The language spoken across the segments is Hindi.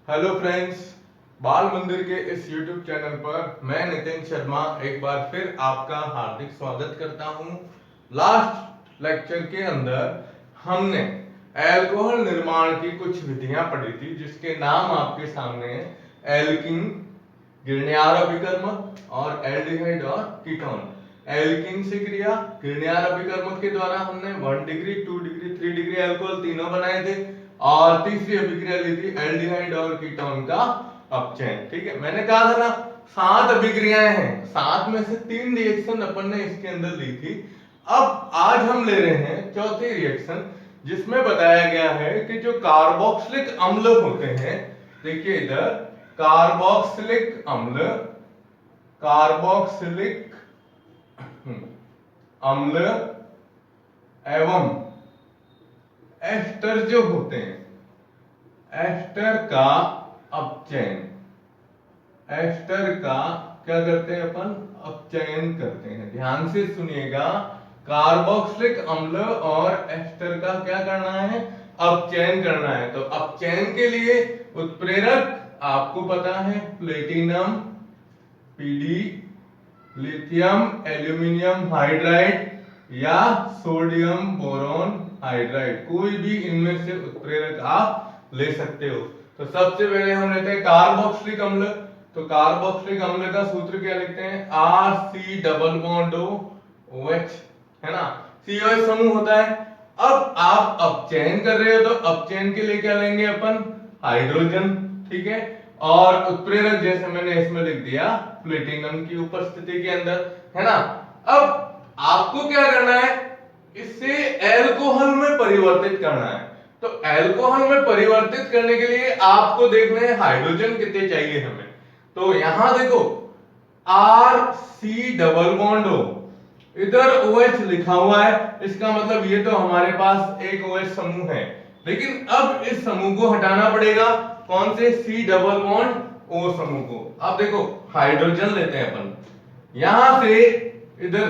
हेलो फ्रेंड्स, बाल मंदिर के इस YouTube चैनल पर मैं नितिन शर्मा एक बार फिर आपका हार्दिक स्वागत करता हूं। लास्ट लेक्चर के अंदर हमने अल्कोहल निर्माण की कुछ विधियां पढ़ी थी, जिसके नाम आपके सामने है। एल्किन, गिरण्यार अभिकर्मक और एल्डिहाइड और कीटोन। एल्किन से क्रिया गिरण्यार अभिकर्मक के द्वारा हमने 1 डिग्री 2 डिग्री 3 डिग्री अल्कोहल तीनों बनाए थे, और तीसरी अभिक्रिया ली थी एल्डिहाइड और कीटोन का अपचयन। ठीक है, मैंने कहा था ना 7 अभिक्रियाएं हैं, 7 में से 3 रिएक्शन अपन ने इसके अंदर ली थी। अब आज हम ले रहे हैं चौथी रिएक्शन, जिसमें बताया गया है कि जो कार्बोक्सिलिक अम्ल होते हैं, देखिए इधर कार्बोक्सिलिक अम्ल, कार्बोक्सिलिक अम्ल एवं एस्टर जो होते हैं, एस्टर का अपचयन, एस्टर का क्या करते हैं अपन? अपचयन करते हैं। ध्यान से सुनिएगा, कार्बोक्सिलिक अम्ल और एस्टर का क्या करना है? अपचयन करना है। तो अपचयन के लिए उत्प्रेरक आपको पता है, platinum PD, lithium aluminium hydride या सोडियम बोरॉन हाइड्राइड, कोई भी इनमें से उत्प्रेरक आप ले सकते हो। तो सबसे पहले हम लेते हैं कार्बोक्सिलिक अम्ल। तो कार्बोक्सिलिक अम्ल का सूत्र क्या लिखते हैं? RC डबल बॉन्ड OH, है ना, COH समूह होता है। अब आप अपचयन कर रहे हो, तो अपचयन के लिए क्या लेंगे अपन? हाइड्रोजन। ठीक है, और उत्प्रेरक जैसे मैंने इसमें लिख दिया प्लेटिनम की उपस्थिति के अंदर, है ना। अब आपको क्या करना है? इसे एल्कोहल में परिवर्तित करना है। तो एल्कोहल में परिवर्तित करने के लिए आपको देखना है हाइड्रोजन कितने चाहिए हमें। तो यहां देखो RC डबल बॉन्ड O, इधर OH लिखा हुआ है, इसका मतलब ये तो हमारे पास एक OH समूह है, लेकिन अब इस समूह को हटाना पड़ेगा। कौन से? C डबल बॉन्ड O समूह को। अब देखो हाइड्रोजन लेते हैं अपन, यहां से इधर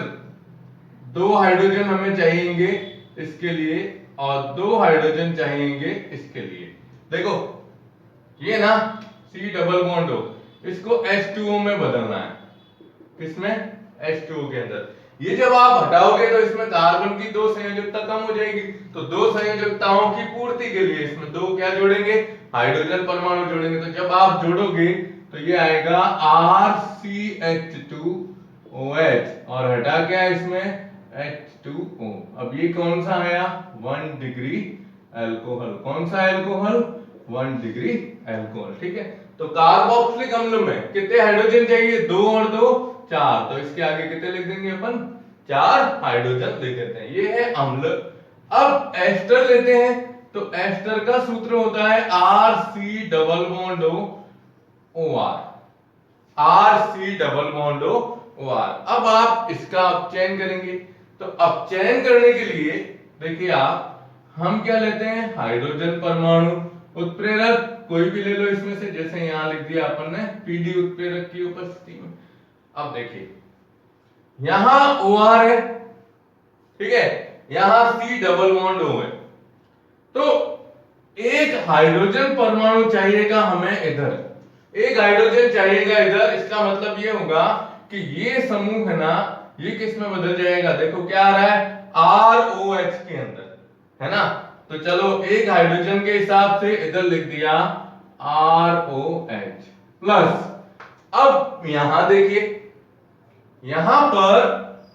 2 हाइड्रोजन हमें चाहिएंगे इसके लिए, और 2 हाइड्रोजन चाहिएंगे इसके लिए। देखो ये ना C डबल बॉन्ड O, इसको H2O में बदलना है। किसमें? H2O के अंदर। ये जब आप हटाओगे तो इसमें कार्बन की 2 संयोजकता कम हो जाएगी, तो 2 संयोजकताओं की पूर्ति के लिए इसमें 2 क्या जोड़ेंगे? हाइड्रोजन परमाणु जोड़ेंगे। तो जब आप जोड़ोगे तो ये आएगा RCH2OH, और हटा क्या इसमें? H2O। अब ये कौन सा आया? 1 डिग्री अल्कोहल। कौन सा अल्कोहल? 1 degree alcohol. ठीक है, तो कार्बोक्सिलिक अम्ल में कितने हाइड्रोजन चाहिए? 2 और 2 4, तो इसके आगे कितने लिख देंगे अपन? 4 हाइड्रोजन लिख देते हैं। ये है अम्ल। अब एस्टर लेते हैं, तो एस्टर का सूत्र होता है RC double bond OR, RC double bond OR। अब आप इसका अपचयन करेंगे, तो अपचयन करने के लिए देखिए आप, हम क्या लेते हैं? हाइड्रोजन परमाणु। उत्प्रेरक कोई भी ले लो इसमें से, जैसे यहां लिख दिया अपन ने पीडी उत्प्रेरक की उपस्थिति में। अब देखिए यहां OR है, ठीक है, यहां C डबल बॉन्ड O है, तो एक हाइड्रोजन परमाणु चाहिएगा हमें इधर, एक हाइड्रोजन चाहिएगा इधर। इसका मतलब ये होगा कि ये समूह है ना, ये किस में बदल जाएगा? देखो क्या आ रहा है? ROH के अंदर, है ना। तो चलो एक हाइड्रोजन के हिसाब से इधर लिख दिया ROH प्लस। अब यहां देखिए, यहां पर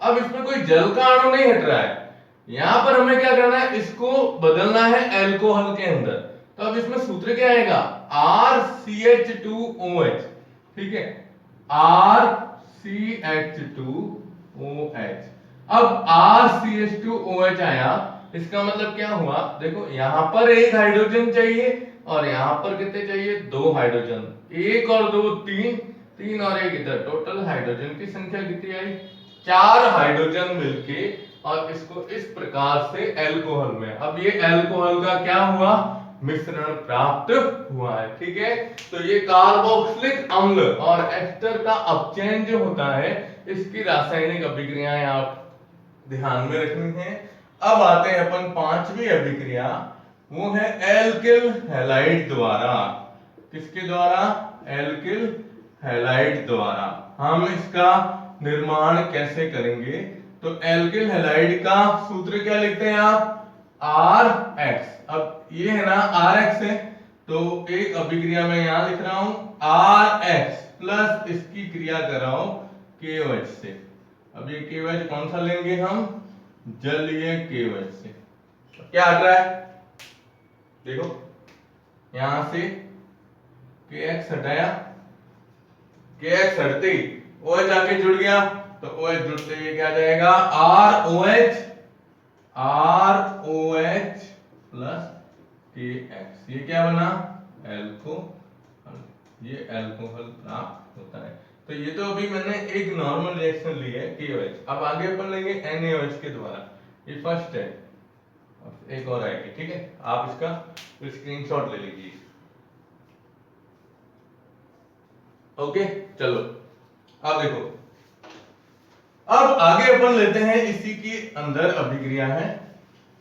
अब इसमें कोई जल का अणु नहीं हट रहा है, यहां पर हमें क्या करना है? इसको बदलना है अल्कोहल के अंदर। तो अब इसमें सूत्र क्या आएगा? RCH2OH। ठीक है, RCH2OH। अब RCH2OH आया, इसका मतलब क्या हुआ? देखो यहां पर एक हाइड्रोजन चाहिए, और यहां पर कितने चाहिए? 2 हाइड्रोजन। 1 और 2 3, 3 और 1 इधर, टोटल हाइड्रोजन की संख्या कितनी आई? 4 हाइड्रोजन मिलके, और इसको इस प्रकार से अल्कोहल में, अब ये अल्कोहल का क्या हुआ? मिश्रण प्राप्त हुआ है। ठीक है, तो ये कार्बोक्सिलिक अम्ल और एस्टर का अपचयन जो होता है, इसकी रासायनिक अभिक्रियाएं आप ध्यान में रखनी है। अब आते हैं अपन 5वीं अभिक्रिया, वो है एल्किल हैलाइड द्वारा। किसके द्वारा? एल्किल हैलाइड द्वारा। हम इसका निर्माण कैसे करेंगे? तो एल्किल हैलाइड का सूत्र क्या लिखते हैं आप? R X. अब ये है ना आर एक्स है, तो एक अभिक्रिया में यहां लिख रहा हूं आर एक्स प्लस इसकी क्रिया कर रहा हूं KOH से। अब ये KOH कौन सा लेंगे हम? जलीय KOH से। क्या हट रहा है? देखो यहां से KX हटाया, KX हटते ही OH आके जुड़ गया, तो OH जुड़ते ही क्या जाएगा? ROH plus KX। ये क्या बना? एल्कोहल। ये एल्कोहल प्राप्त होता है। तो ये तो अभी मैंने एक नॉर्मल रिएक्शन ली है KOH। अब आगे अपन लेंगे NaOH के द्वारा। ये फर्स्ट है, एक और आएगी, ठीक है? आप इसका स्क्रीनशॉट ले लीजिए। ओके, चलो अब देखो, अब आगे अपन लेते हैं इसी की अंदर अभिक्रिया है।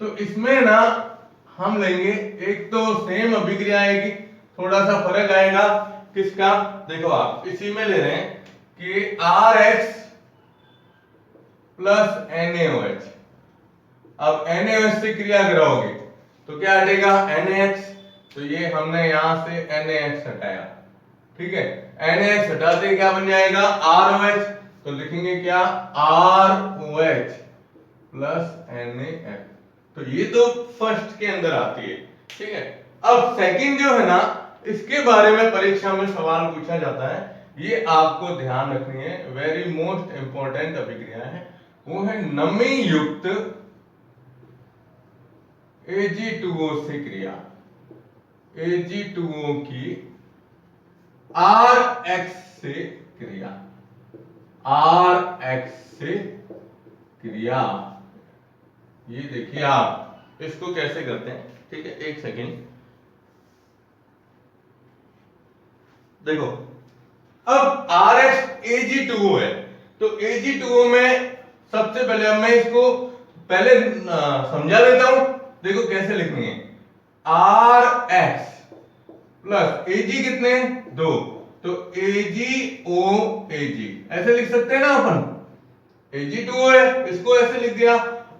तो इसमें ना हम लेंगे, एक तो सेम अभिक्रिया आएगी, थोड़ा सा फर्क आएगा। किसका? देखो आप इसी में ले रहे हैं कि RX प्लस NaOH। अब NaOH से क्रिया कराओगे तो क्या हटेगा? NaX। तो ये हमने यहां से NaX हटाया, ठीक है? NaX हटाते क्या बन जाएगा? ROH। तो लिखेंगे क्या? ROH plus NaF। तो ये तो फर्स्ट के अंदर आती है, ठीक है? अब सेकंड जो है ना, इसके बारे में परीक्षा में सवाल पूछा जाता है, ये आपको ध्यान रखनी है, वेरी मोस्ट इंपॉर्टेंट अभिक्रिया है। वो है नमी युक्त Ag2O से क्रिया। Ag2O की RX से क्रिया, RX से क्रिया। ये देखिए आप इसको कैसे करते हैं, ठीक है? एक सेकेंड देखो, अब RX Ag2O है, तो Ag2O में सबसे पहले अब मैं इसको पहले समझा देता हूं। देखो कैसे लिखनी है, RX प्लस Ag कितने? 2, तो AgOAg ऐसे लिख सकते हैं ना अपन। Ag2O है, इसको ऐसे लिख दिया।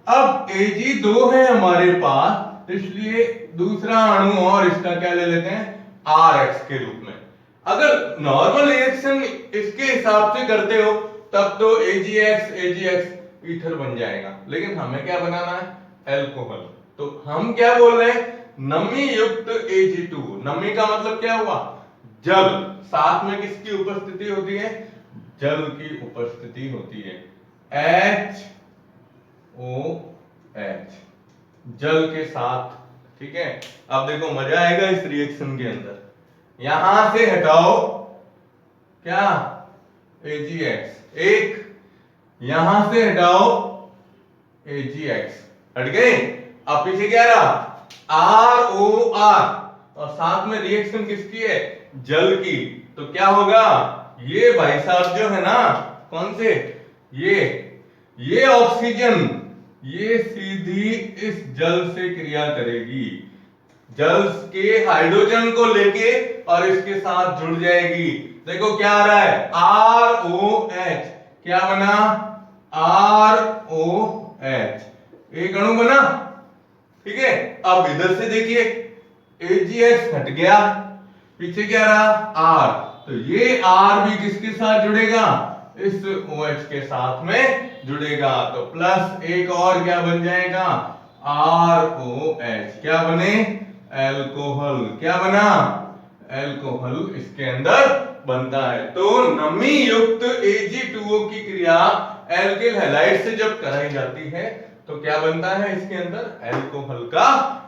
अब Ag2 है हमारे पास, इसलिए दूसरा अणु और इसका क्या ले लेते हैं? RX के रूप में। अगर नॉर्मल रिएक्शन इसके हिसाब से करते हो तब तो AgX ईथर बन जाएगा, लेकिन हमें क्या बनाना है? एल्कोहल। तो हम क्या बोल रहे हैं? नमी युक्त Ag2। नमी का मतलब क्या हुआ? जल। साथ में किसकी उपस्थिति होती है? जल की उपस्थिति होती है, HOH, जल के साथ, ठीक है? अब देखो मजा आएगा इस रिएक्शन के अंदर। यहां से हटाओ क्या? AgX, एक यहां से हटाओ AgX, हट गए। अब पीछे क्या रहा? ROR, और साथ में रिएक्शन किसकी है? जल की। तो क्या होगा? ये भाई साहब जो है ना, कौन से? ये ऑक्सीजन, ये सीधी इस जल से क्रिया करेगी, जल के हाइड्रोजन को लेके और इसके साथ जुड़ जाएगी। देखो क्या आ रहा है? ROH, क्या बना? ROH, एक अणु बना, ठीक है? अब इधर से देखिए AgX हट गया, पीछे क्या रहा? R। तो ये R भी किसके साथ जुड़ेगा? इस OH के साथ में जुड़ेगा, तो प्लस एक और क्या बन जाएगा? ROH, क्या बने? एल्कोहल। क्या बना? एल्कोहल इसके अंदर बनता है। तो नमी युक्त Ag2O की क्रिया एल्किल हैलाइड से जब कराई जाती है तो क्या बनता है? इसके अंदर एल्कोहल का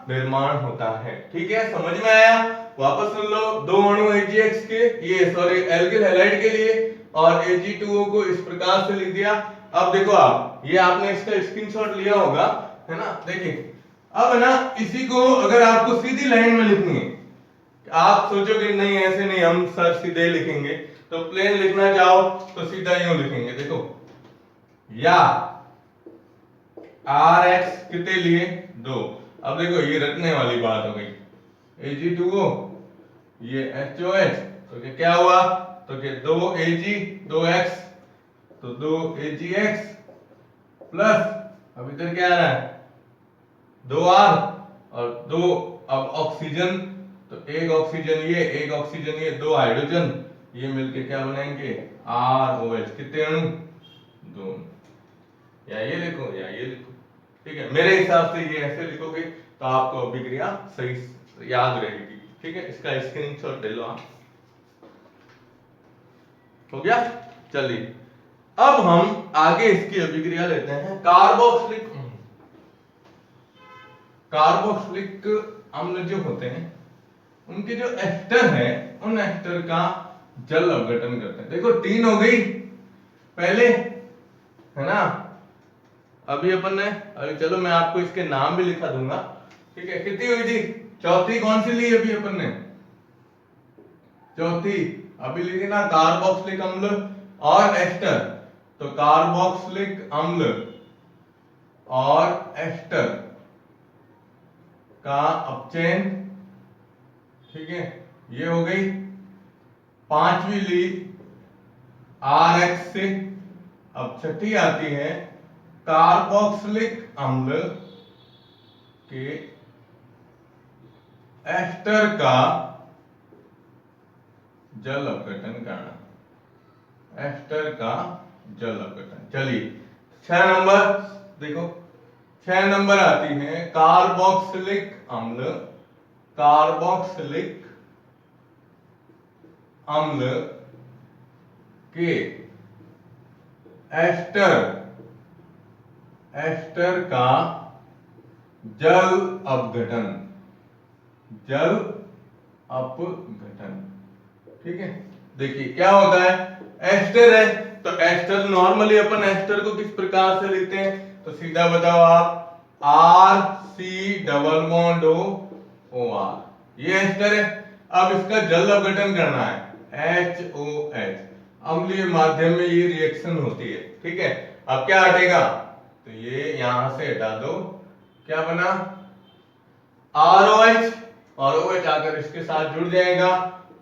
निर्माण होता है, ठीक है? समझ में आया? वापस सुन लो, दो अणु AgX के, ये सॉरी एल्किल हैलाइड के लिए, और Ag2O को इस प्रकार से लिख दिया। अब देखो आप, ये आपने इसका स्क्रीनशॉट लिया होगा, है ना? देखिए अब है ना, इसी को अगर आपको सीधी लाइन में लिखनी है, आप सोचोगे नहीं ऐसे नहीं, हम सर सीधे लिखेंगे, तो प्लेन लिखना चाहो तो सीधा यूं लिखेंगे। देखो, या RX कितने लिए? 2। अब देखो ये रटने वाली बात हो गई, Ag2O ये HOH, तो क्या हुआ, तो क्या 2Ag 2x, तो 2AgX प्लस अब इधर क्या आ रहा है 2R और 2, अब ऑक्सीजन, तो एक ऑक्सीजन ये, एक ऑक्सीजन ये, 2 हाइड्रोजन, ये मिलके क्या बनाएंगे ROH। कितने अणु, 2, या ये लिखो या ये लिखो, ठीक है। मेरे हिसाब से ये ऐसे लिखोगे तो आपको अभिक्रिया सही याद रहेगी, ठीक है। इसका स्क्रीनशॉट ले लो आप। हो गया, चलिए अब हम आगे इसकी अभिक्रिया लेते हैं। कार्बोक्सिलिक अम्ल जो होते हैं उनके जो एस्टर है, उन एस्टर का जल अपघटन करते हैं। देखो 3 हो गई पहले, है ना। अभी अपन ने, अभी चलो मैं आपको इसके नाम भी लिखा दूंगा, ठीक है। कितनी हुई थी, चौथी कौन सी ली अभी अपन ने, चौथी। अभी लिखी ना कार्बोक्सिलिक अम्ल और एस्टर, तो कार्बोक्सिलिक अम्ल और एस्टर का अपचयन, ठीक है, ये हो गई। पांचवी ली RH से। अब छठी आती है कार्बोक्सिलिक अम्ल के एस्टर का जल अपघटन करना, एस्टर का जल अपघटन। चलिए 6 नंबर देखो, 6 नंबर आती है कार्बोक्सिलिक अम्ल, कार्बोक्सिलिक अम्ल के एस्टर, एस्टर का जल अपघटन, जल अपघटन, ठीक है। देखिए क्या होता है, एस्टर है तो एस्टर नॉर्मली अपन एस्टर को किस प्रकार से लिखते हैं, तो सीधा बताओ आप, RC डबल बॉन्ड OR, ये एस्टर है। अब इसका जल अपघटन करना है HOH, अम्लीय माध्यम में ये रिएक्शन होती है, ठीक है। अब क्या हटेगा, तो ये यहां से हटा दो, क्या बना ROH, और OH आकर इसके साथ जुड़ जाएगा,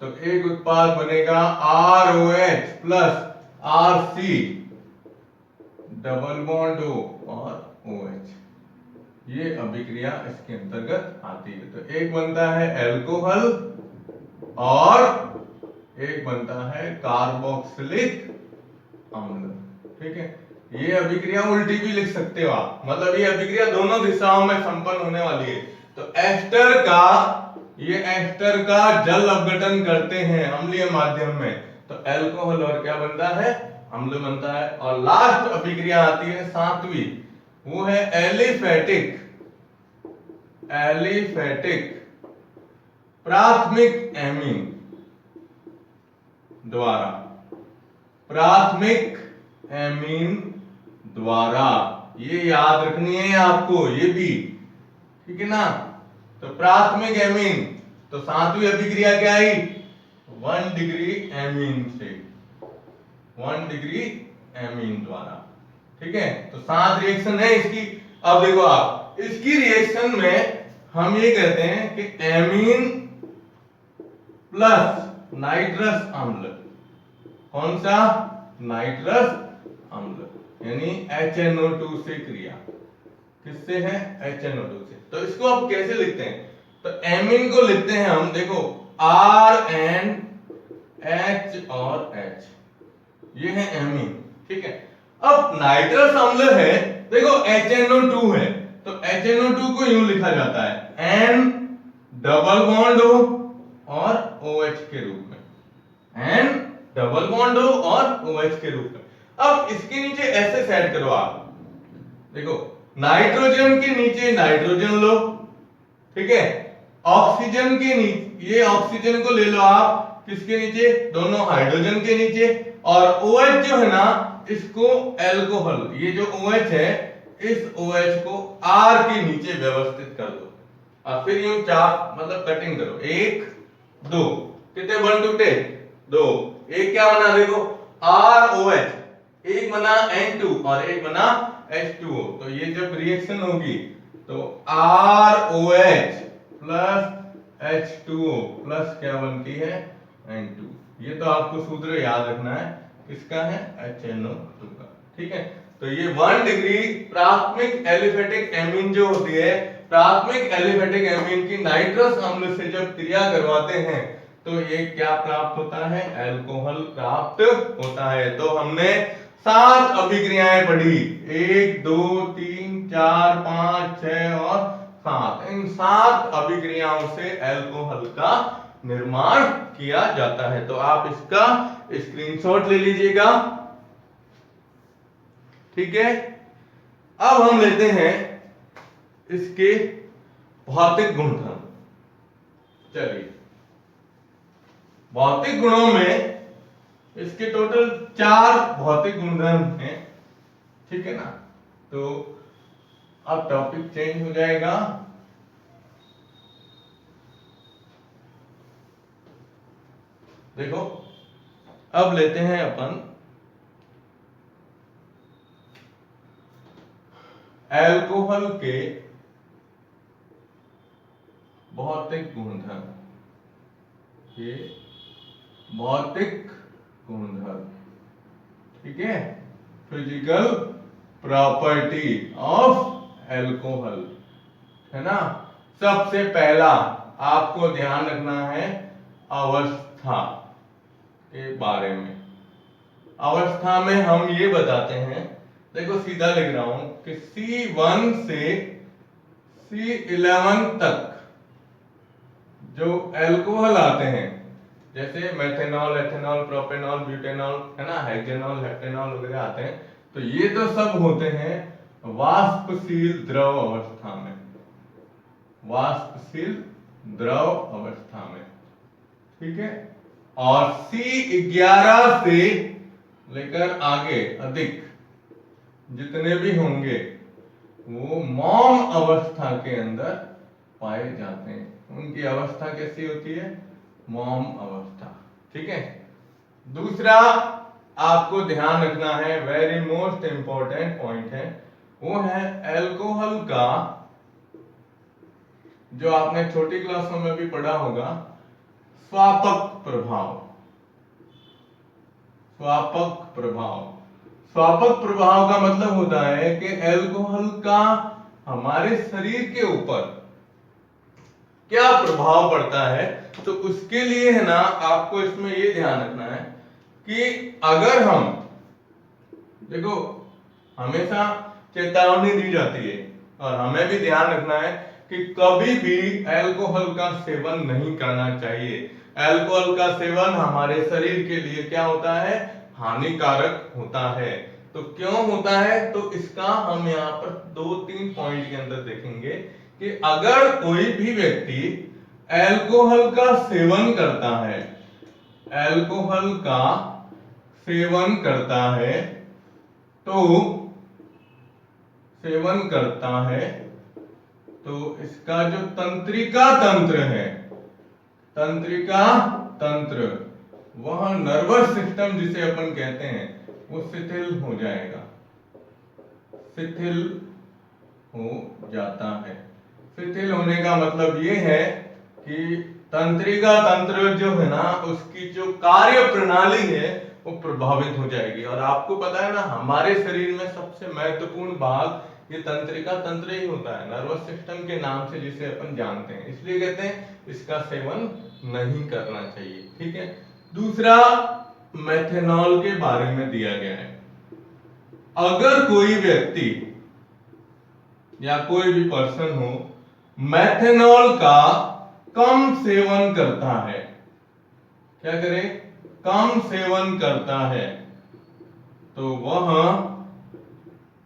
तो एक उत्पाद बनेगा ROH plus RC double bond O और OH। ये अभिक्रिया इसके अंतर्गत आती है। तो एक बनता है एल्कोहल और एक बनता है कार्बोक्सिलिक अम्ल, ठीक है। ये अभिक्रिया उल्टी भी लिख सकते हो आप, मतलब ये अभिक्रिया दोनों दिशाओं में संपन्न होने वाली है। तो एस्टर का, ये एस्टर का जल अपघटन करते हैं अम्लीय माध्यम में, तो एल्कोहल और क्या बनता है, अम्ल बनता है। और लास्ट अभिक्रिया आती है 7वीं, वो है एलिफेटिक, एलिफेटिक प्राथमिक एमीन द्वारा, प्राथमिक एमीन द्वारा, ये याद रखनी है आपको, ये भी, ठीक है ना। तो प्राथमिक एमीन, तो 7वीं अभिक्रिया क्या आई, 1 डिग्री एमीन से, 1 डिग्री एमीन द्वारा, ठीक है। तो 7 रिएक्शन है इसकी। अब देखो आप, इसकी रिएक्शन में हम ये कहते हैं कि एमीन प्लस नाइट्रस अम्ल, कौन सा, नाइट्रस अम्ल, यानी HNO2 से क्रिया, किससे है, HNO2 से। तो इसको आप कैसे लिखते हैं, तो एमीन को लिखते हैं हम, देखो RN H और H, ये है एमीन, ठीक है। अब नाइट्रस अम्ल है, देखो HNO2 है, तो HNO2 को यूं लिखा जाता है N डबल बॉन्ड O और OH के रूप में, N डबल बॉन्ड O और OH के रूप में। अब इसके नीचे ऐसे सेट करो आप, देखो नाइट्रोजन के नीचे नाइट्रोजन लो, ठीक है। ऑक्सीजन के नीचे, ये ऑक्सीजन को ले लो आप, किसके नीचे, दोनों हाइड्रोजन के नीचे। और OH जो है ना, इसको एल्कोहल, ये जो OH है, इस OH को R के नीचे व्यवस्थित कर दो, और फिर यूं चाप मतलब कटिंग करो, 1 2, कितने बन टूटे, 2, एक क्या बना, देखो ROH, एक बना N2 और एक बना H2O। तो ये जब रिएक्शन होगी तो ROH प्लस H2O प्लस क्या बनती है N2। ये तो आपको सूत्र याद रखना है, किसका है HNO2 का, ठीक है। तो ये 1 डिग्री प्राथमिक एलिफेटिक एमीन जो होती है, प्राथमिक एलिफेटिक एमीन की नाइट्रस अम्ल से जब क्रिया करवाते हैं तो ये क्या प्राप्त होता है, अल्कोहल प्राप्त होता है। तो हमने 7 अभिक्रियाएं पढ़ी, 1 2 3 4 5 6 और 7। इन 7 अभिक्रियाओं से अल्कोहल का निर्माण किया जाता है। तो आप इसका स्क्रीनशॉट ले लीजिएगा, ठीक है। अब हम लेते हैं इसके भौतिक गुणधर्म। चलिए, भौतिक गुणों में इसके टोटल 4 भौतिक गुणधर्म हैं, ठीक है ना। तो अब टॉपिक चेंज हो जाएगा। देखो, अब लेते हैं अपन अल्कोहल के भौतिक गुणधर्म, ये भौतिक गुणधर्म, ठीक है, फिजिकल प्रॉपर्टी ऑफ अल्कोहल, है ना। सबसे पहला आपको ध्यान रखना है अवस्था के बारे में। अवस्था में हम ये बताते हैं, देखो सीधा लिख रहा हूं कि C1 से C11 तक जो अल्कोहल आते हैं, जैसे मेथेनॉल, एथेनॉल, प्रोपेनॉल, ब्यूटेनॉल, है ना, हेक्सेनॉल, हेप्टेनॉल वगैरह आते हैं, तो ये तो सब होते हैं वाष्पशील द्रव अवस्था में, वाष्पशील द्रव अवस्था में, ठीक है। और C11 से लेकर आगे अधिक जितने भी होंगे वो मौन अवस्था के अंदर पाए जाते हैं। उनकी अवस्था कैसी होती है, मौन अवस्था, ठीक है। दूसरा आपको ध्यान रखना है, वेरी मोस्ट इंपॉर्टेंट पॉइंट है, वो है अल्कोहल का, जो आपने छोटी क्लासों में भी पढ़ा होगा, स्वापक प्रभाव। स्वापक प्रभाव, स्वापक प्रभाव का मतलब होता है कि अल्कोहल का हमारे शरीर के ऊपर क्या प्रभाव पड़ता है। तो उसके लिए है ना, आपको इसमें ये ध्यान रखना है कि अगर हम, देखो हमेशा चेतावनी दी जाती है और हमें भी ध्यान रखना है कि कभी भी अल्कोहल का सेवन नहीं करना चाहिए। अल्कोहल का सेवन हमारे शरीर के लिए क्या होता है, हानिकारक होता है। तो क्यों होता है, तो इसका हम यहाँ पर 2-3 पॉइंट के अंदर देखेंगे कि अगर कोई भी व्यक्ति अल्कोहल का सेवन करता है, अल्कोहल का सेवन करता है, तो सेवन करता है तो इसका जो तंत्रिका तंत्र है, तंत्रिका तंत्र, वह नर्वस सिस्टम जिसे अपन कहते हैं, वो शिथिल हो जाएगा, शिथिल हो जाता है। शिथिल होने का मतलब ये है कि तंत्रिका तंत्र जो है ना, उसकी जो कार्य प्रणाली है वो प्रभावित हो जाएगी। और आपको पता है ना, हमारे शरीर में सबसे महत्वपूर्ण भाग ये तंत्रिका तंत्र ही होता है, नर्वस सिस्टम के नाम से जिसे अपन जानते हैं। इसलिए कहते हैं इसका सेवन नहीं करना चाहिए, ठीक है। दूसरा मेथेनॉल के बारे में दिया गया है। अगर कोई व्यक्ति या कोई भी पर्सन हो, मेथेनॉल का कम सेवन करता है, क्या करे, कम सेवन करता है, तो वह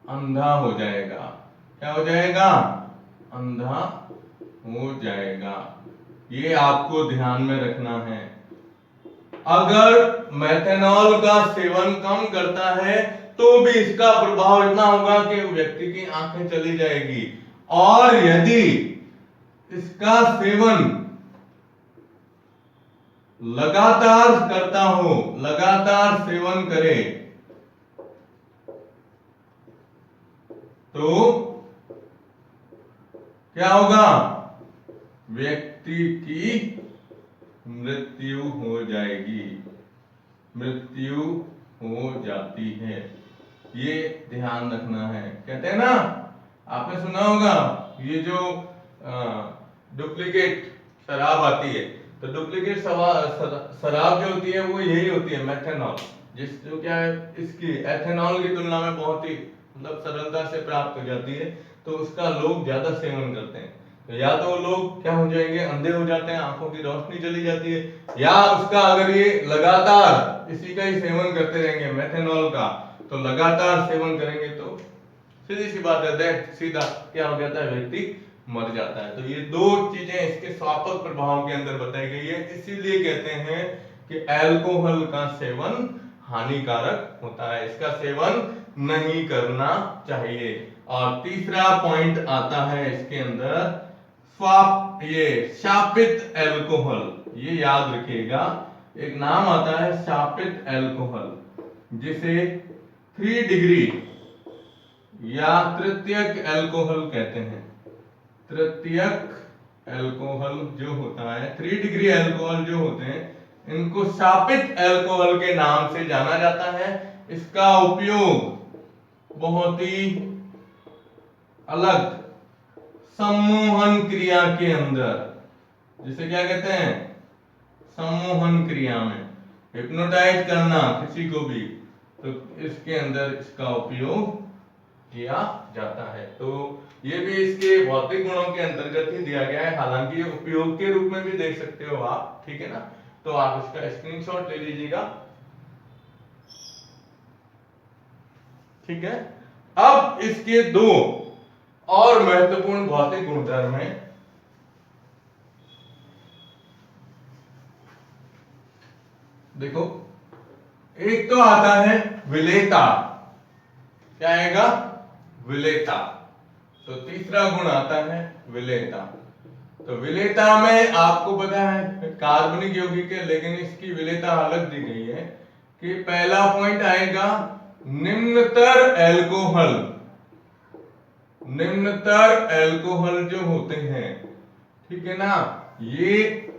अंधा हो जाएगा। क्या हो जाएगा, अंधा हो जाएगा। ये आपको ध्यान में रखना है। अगर मेथेनॉल का सेवन कम करता है तो भी इसका प्रभाव इतना होगा कि व्यक्ति की आंखें चली जाएगी। और यदि इसका सेवन लगातार करता हो, लगातार सेवन करे, तो क्या होगा, व्यक्ति की मृत्यु हो जाएगी, मृत्यु हो जाती है। ये ध्यान रखना है। कहते हैं ना, आपने सुना होगा ये जो डुप्लीकेट शराब आती है, तो डुप्लीकेट शराब जो होती है वो यही होती है, मेथनॉल। जिस जो क्या है, इसकी एथेनॉल की तुलना में बहुत ही मतलब सरलता से प्राप्त हो जाती है, तो उसका लोग ज्यादा सेवन करते हैं। तो या तो लोग क्या हो जाएंगे, अंधे हो जाते हैं, आंखों की रोशनी चली जाती है, या उसका अगर ये लगातार इसी का ही सेवन करते रहेंगे मेथेनॉल का, तो लगातार सेवन करेंगे तो सीधी सी बात है, सीधा क्या हो जाता है, व्यक्ति मर जाता है। तो ये दो चीजें इसके स्वापक प्रभाव के अंदर बताई गई है। इसीलिए कहते हैं कि अल्कोहल का सेवन हानिकारक होता है, इसका सेवन नहीं करना चाहिए। और तीसरा पॉइंट आता है इसके अंदर, ये शापित अल्कोहल, ये याद रखिएगा, एक नाम आता है शापित अल्कोहल, जिसे 3 डिग्री या तृतीयक अल्कोहल कहते हैं। तृतीयक अल्कोहल जो होता है, 3 डिग्री अल्कोहल जो होते हैं, इनको शापित अल्कोहल के नाम से जाना जाता है। इसका उपयोग बहुत ही अलग सम्मोहन क्रिया के अंदर, जिसे क्या कहते हैं, सम्मोहन क्रिया में, हिप्नोटाइज करना किसी को भी, तो इसके अंदर इसका उपयोग किया जाता है। तो ये भी इसके भौतिक गुणों के अंतर्गत ही दिया गया है, हालांकि ये उपयोग के रूप में भी देख सकते हो आप, ठीक है ना। तो आप इसका स्क्रीनशॉट ले लीजिएगा, ठीक है। अब इसके दो और महत्वपूर्ण भौतिक गुणधर्म है। देखो, एक तो आता है विलेयता, क्या आएगा, विलेयता। तो तीसरा गुण आता है विलेयता। तो विलेयता में आपको पता है कार्बनिक यौगिक है, लेकिन इसकी विलेयता अलग दी गई है कि पहला पॉइंट आएगा निम्नतर एल्कोहल। निम्नतर एल्कोहल जो होते हैं, ठीक है ना, ये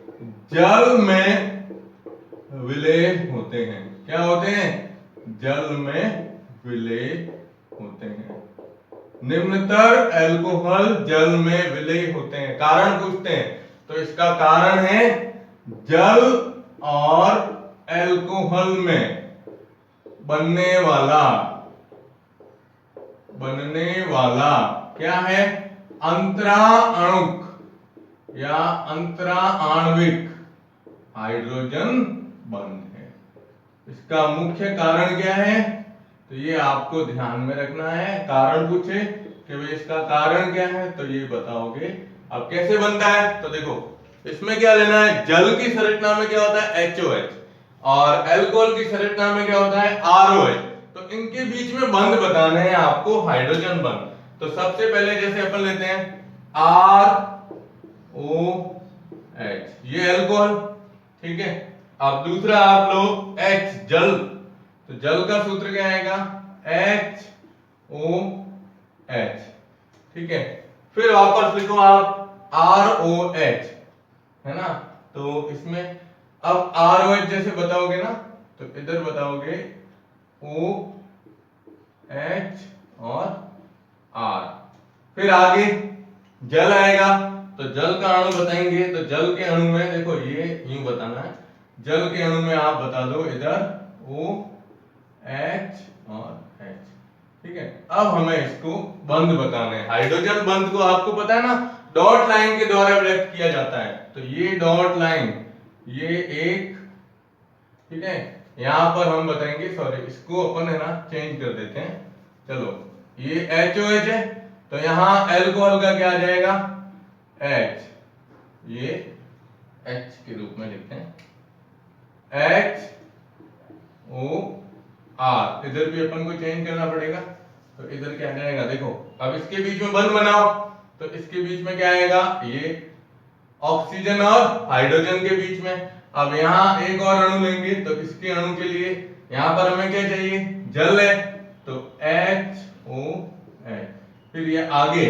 जल में विलेय होते हैं। क्या होते हैं, जल में विलेय होते हैं। निम्नतर एल्कोहल जल में विलेय होते हैं। कारण पूछते हैं, तो इसका कारण है जल और एल्कोहल में बनने वाला क्या है, अंतरा अणुक या अंतरा आणविक हाइड्रोजन बंध है। इसका मुख्य कारण क्या है, तो ये आपको ध्यान में रखना है। कारण पूछे कि भाई इसका कारण क्या है, तो ये बताओगे। अब कैसे बनता है, तो देखो इसमें क्या लेना है, जल की संरचना में क्या होता है, HOH, और अल्कोहल की संरचना में क्या होता है, ROH। तो इनके बीच में बंध बताने हैं आपको, हाइड्रोजन बंध। तो सबसे पहले जैसे अपन लेते हैं ROH, ये अल्कोहल, ठीक है। अब दूसरा आप लो H, जल, तो जल का सूत्र क्या आएगा, HOH, ठीक है। फिर वापस लिखो आप ROH, है ना। तो इसमें अब ROH जैसे बताओगे ना, तो इधर बताओगे OH और R। फिर आगे जल आएगा, तो जल का अणु बताएंगे, तो जल के अणु में देखो ये यूं बताना है, जल के अणु में आप बता दो इधर OH और H, ठीक है। अब हमें इसको बंध बताना है। हाइड्रोजन बंध को आपको पता है ना, डॉट लाइन के द्वारा व्यक्त किया जाता है। तो ये डॉट लाइन, ये एक, ठीक है। यहां पर हम बताएंगे, सॉरी इसको अपन है ना चेंज कर देते हैं, चलो ये HOH है, तो यहां अल्कोहल का क्या आ जाएगा, H, ये H के रूप में लिखते हैं, HOR। इधर भी अपन को चेंज करना पड़ेगा, तो इधर क्या आ जाएगा, देखो अब इसके बीच में बंध बनाओ, तो इसके बीच में क्या आएगा, ये ऑक्सीजन और हाइड्रोजन के बीच में। अब यहाँ एक और अणु लेंगे, तो इसके अणु के लिए यहां पर हमें क्या चाहिए, जल है, तो HOH। फिर ये आगे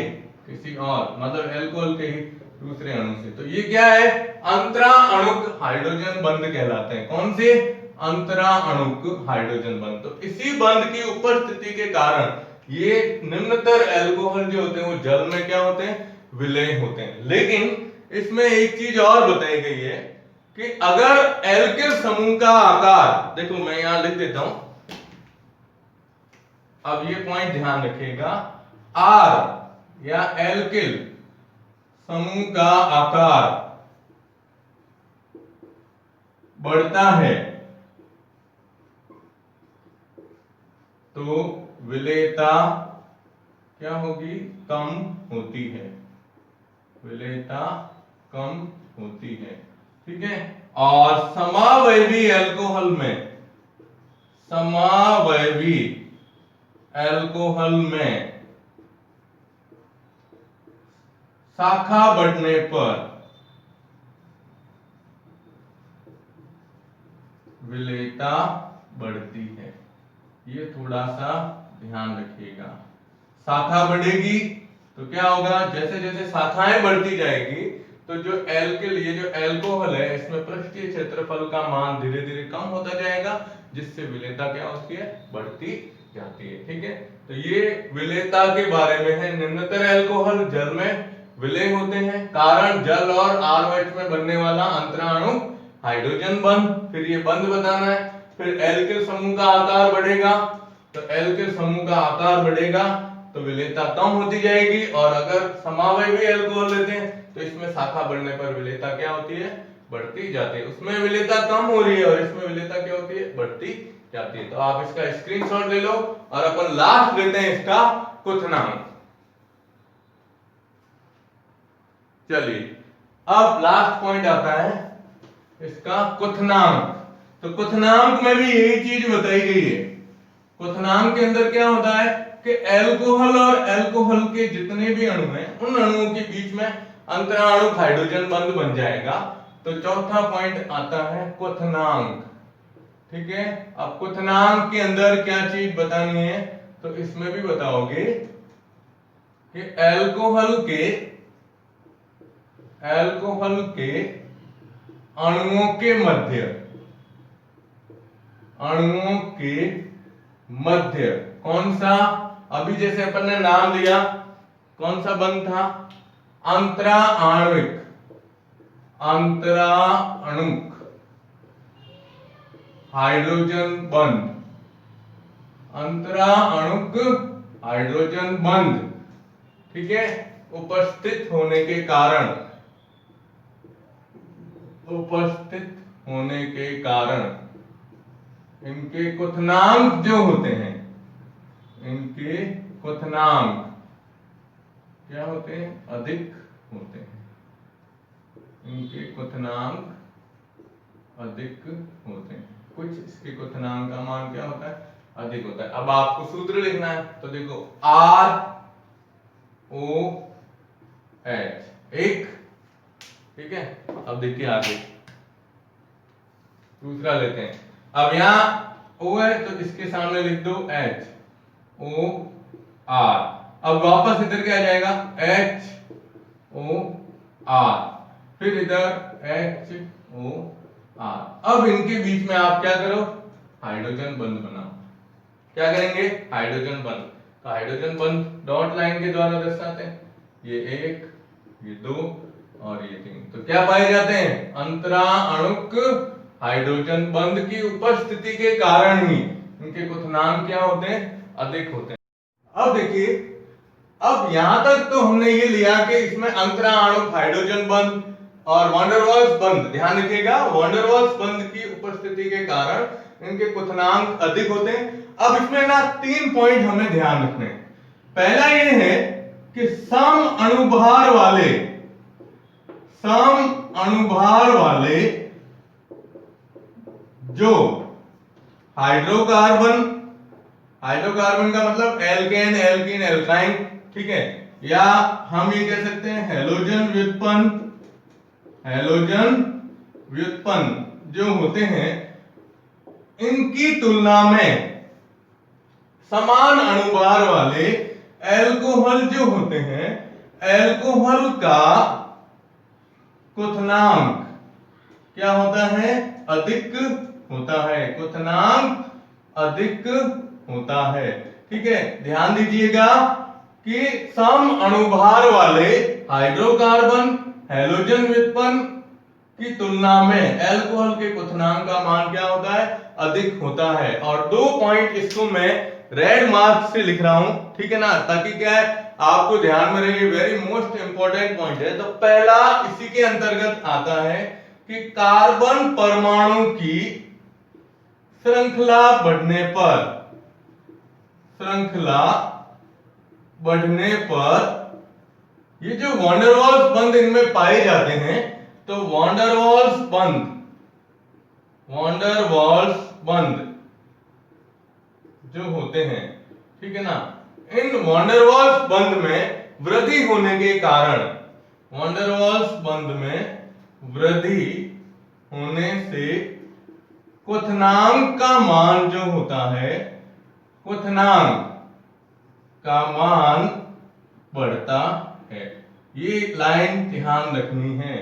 किसी और मतलब एल्कोहल के ही दूसरे अणु से। तो ये क्या है, अंतरा अणुक हाइड्रोजन बंध कहलाते हैं। कौन से, अंतरा अणुक हाइड्रोजन बंध। तो इसी बंध की उपस्थिति के कारण ये निम्नतर एल्कोहल जो होते हैं वो जल में क्या होते हैं, विलय होते हैं। लेकिन इसमें एक चीज और बताई गई है कि अगर एल्किल समूह का आकार, देखो मैं यहां लिख देता हूं, अब ये पॉइंट ध्यान रखिएगा, आर या एल्किल समूह का आकार बढ़ता है तो विलेयता क्या होगी, कम होती है, विलेयता कम होती है। ठीक है। और समावयवी अल्कोहल में, समावयवी अल्कोहल में शाखा बढ़ने पर विलेयता बढ़ती है। ये थोड़ा सा ध्यान रखिएगा। शाखा बढ़ेगी तो क्या होगा, जैसे जैसे शाखाएं बढ़ती जाएगी तो जो एल्किल, ये जो एल्कोहल है, इसमें पृष्ठीय क्षेत्रफल का मान धीरे धीरे कम होता जाएगा, जिससे विलेयता क्या होती है, बढ़ती जाती है। ठीक है। तो ये विलेयता के बारे में है। निम्नतर एल्कोहल जल में विलय होते हैं, कारण जल और ROH में बनने वाला अंतराणु हाइड्रोजन बंध। फिर ये बंध बताना है। फिर एल्किल समूह का आकार बढ़ेगा, तो एल्किल समूह का आकार बढ़ेगा तो विलेयता कम होती जाएगी। और अगर समावयवी अल्कोहल लेते हैं तो इसमें शाखा बढ़ने पर विलेयता क्या होती है, बढ़ती जाती है। उसमें विलेयता कम हो रही है और इसमें विलेयता क्या होती है, बढ़ती जाती है। तो आप इसका स्क्रीनशॉट ले लो और अपन लास्ट लेते हैं इसका क्वथनांक। चलिए अब लास्ट पॉइंट आता है इसका क्वथनांक। तो क्वथनांक में भी यही चीज बताई गई है। क्वथनांक के अंदर क्या होता है कि एल्कोहल और एल्कोहल के जितने भी अणु हैं उन अणुओं के बीच में अंतराणु हाइड्रोजन बंध बन जाएगा। तो चौथा पॉइंट आता है क्वथनांक। ठीक है। अब क्वथनांक के अंदर क्या चीज बतानी है, तो इसमें भी बताओगे कि एल्कोहल के अणुओं के मध्य, अणुओं के मध्य कौन सा, अभी जैसे अपन ने नाम लिया, कौन सा बंध था, अंतरा आणविक, अंतराणुक हाइड्रोजन बंध, अंतराणुक हाइड्रोजन बंध। ठीक है। उपस्थित होने के कारण, उपस्थित होने के कारण इनके क्वथनांक जो होते हैं, इनके क्वथनांक क्या होते हैं, अधिक होते हैं। इनके क्वथनांक अधिक होते हैं। कुछ इसके क्वथनांक का मान क्या होता है, अधिक होता है। अब आपको सूत्र लिखना है, तो देखो ROH एक। ठीक है। अब देखिए आगे दूसरा लेते हैं। अब यहां O है तो इसके सामने लिख दो HOR। अब वापस इधर क्या आ जाएगा, HOR, फिर इधर HOR। अब इनके बीच में आप क्या करो, हाइड्रोजन बंध बनाओ। क्या करेंगे, हाइड्रोजन बंध। तो हाइड्रोजन बंध डॉट लाइन के द्वारा दर्शाते हैं, ये 1, ये 2 और ये 3। तो क्या पाए जाते हैं, अंतराणुक हाइड्रोजन बंध की उपस्थिति के कारण ही इनके क्वथनांक क्या होते हैं, अधिक होते हैं। अब देखिए, अब यहां तक तो हमने ये लिया कि इसमें अंतराणुक हाइड्रोजन बंध और वैंडरवाल्स बंध, ध्यान रखिएगा, वैंडरवाल्स बंध की उपस्थिति के कारण इनके क्वथनांक अधिक होते हैं। अब इसमें ना 3 पॉइंट हमें ध्यान रखने हैं। पहला ये है कि सम अणुभार वाले जो हाइड्रोकार्बन, हाइड्रोकार्बन का मतलब एल्केन, एल्कीन, एल्काइन, ठीक है, या हम ये कह सकते हैं हैलोजन व्युत्पन्न, हैलोजन व्युत्पन्न जो होते हैं, इनकी तुलना में समान अणुभार वाले एल्कोहल जो होते हैं, एल्कोहल का क्वथनांक क्या होता है? अधिक होता है। क्वथनांक अधिक होता है। ठीक है, ध्यान दीजिएगा कि सम अणुभार वाले हाइड्रोकार्बन हैलोजन व्युत्पन्न की तुलना में अल्कोहल के क्वथनांक का मान क्या होता है? अधिक होता है। और 2 पॉइंट इसको मैं रेड मार्क से लिख रहा हूं, ठीक है ना, ताकि क्या है आपको ध्यान में रहे, वेरी मोस्ट इंपॉर्टेंट पॉइंट है। तो पहला इसी के अंतर्गत आता है कि कार्बन परमाणु की श्रृंखला बढ़ने पर ये जो वॉन्डरवॉल्स बंध इनमें पाए जाते हैं, तो वॉन्डरवॉल्स बंध जो होते हैं, ठीक है ना, इन वॉन्डरवॉल्स बंध में वृद्धि होने के कारण, वॉन्डरवॉल्स बंध में वृद्धि होने से क्वथनांक का मान जो होता है, क्वथनांक का मान बढ़ता है। ये लाइन ध्यान रखनी है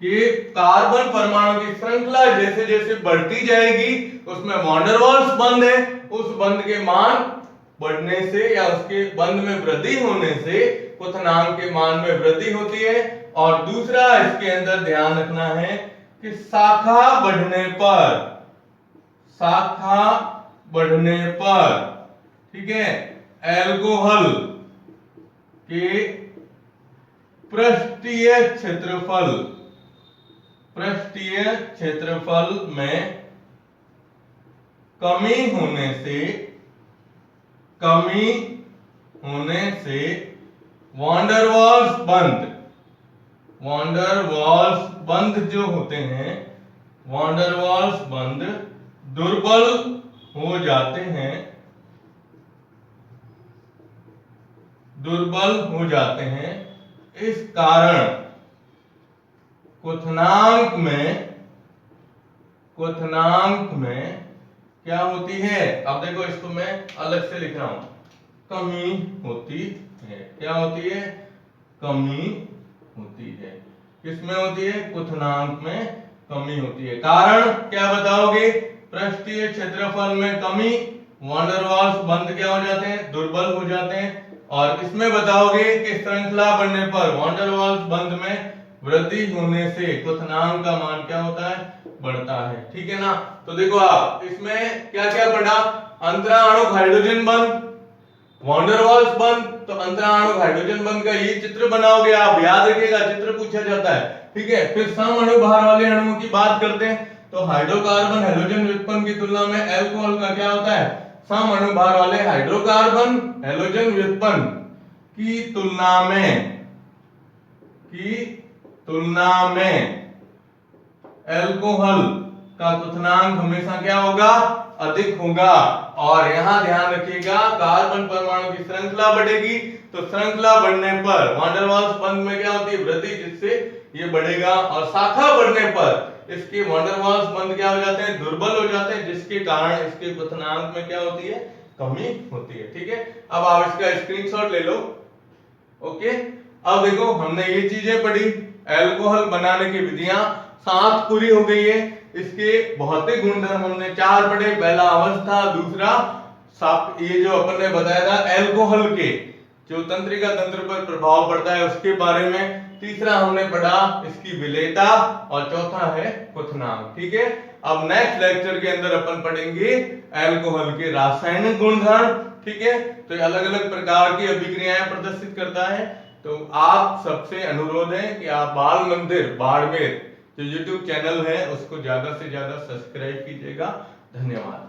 कि कार्बन परमाणु की श्रृंखला जैसे जैसे बढ़ती जाएगी, उसमें वॉन्डरवॉल्स बंध है, उस बंध के मान बढ़ने से या उसके बंध में वृद्धि होने से क्वथनांक के मान में वृद्धि होती है। और दूसरा इसके अंदर ध्यान रखना है कि शाखा बढ़ने पर, ठीक है, एल्कोहल के पृष्ठीय क्षेत्रफल में कमी होने से वॉन्डरवॉल्स बंध जो होते हैं, वॉन्डरवॉल्स बंध दुर्बल हो जाते हैं। इस कारण क्वथनांक में क्या होती है? अब देखो, इसको मैं अलग से लिख रहा हूं, कमी होती है। क्या होती है? कमी होती है। किसमें होती है? क्वथनांक में कमी होती है। कारण क्या बताओगे? पृष्ठीय क्षेत्रफल में कमी, वॉन्डरवॉल्स बंध क्या हो जाते हैं? दुर्बल हो जाते हैं। और इसमें बताओगे कि श्रृंखला बढ़ने पर वॉन्डरवॉल्स बंध में वृद्धि होने से क्वथनांक का मान क्या होता है? बढ़ता है। ठीक है ना? तो देखो आप इसमें क्या क्या पढ़ा? अंतराणु हाइड्रोजन बंध, वॉन्डरवॉल्स बंध। तो अंतराणु हाइड्रोजन बंध का ये चित्र बनाओगे आप, याद रखिएगा, चित्र पूछा जाता है। ठीक है, फिर सम अणुभार वाले अणुओं की बात करते हैं। तो हाइड्रोकार्बन हैलोजन व्युत्पन्न की तुलना में अल्कोहल का क्या होता है? सम अणुभार वाले हाइड्रोकार्बन हैलोजन व्युत्पन्न की तुलना में अल्कोहल का क्वथनांक हमेशा क्या होगा? अधिक होगा। और यहां ध्यान रखिएगा, कार्बन परमाणु की श्रृंखला बढ़ेगी, तो श्रृंखला बढ़ने पर वॉन्डरवॉल्स बंध में क्या होती है? वृद्धि, जिससे ये बढ़ेगा। और शाखा बढ़ने पर इसके वॉन्डरवॉल्स बंध क्या हो जाते हैं? दुर्बल हो जाते हैं, जिसके कारण इसके क्वथनांक में क्या होती है? कमी होती है। ठीक है, अब आप इसका स्क्रीनशॉट ले लो। ओके, अब देखो, हमने ये चीजें पढ़ी, अल्कोहल बनाने की विधियां 7 पूरी हो गई है। इसके भौतिक गुणधर्म हमने 4 पढ़े। पहला अवस्था, दूसरा ये जो अपन ने बताया था अल्कोहल के जो तंत्रिका तंत्र पर प्रभाव पड़ता है उसके बारे में। तीसरा हमने पढ़ा इसकी विलेयता, और चौथा है क्वथनांक। ठीक है, अब नेक्स्ट लेक्चर के अंदर अपन पढ़ेंगे अल्कोहल के रासायनिक गुणधर्म। ठीक है, तो ये अलग अलग प्रकार की अभिक्रियाएं प्रदर्शित करता है। तो आप सबसे अनुरोध है कि आप बाल मंदिर बाड़मेर जो YouTube चैनल है उसको ज्यादा से ज्यादा सब्सक्राइब कीजिएगा। धन्यवाद।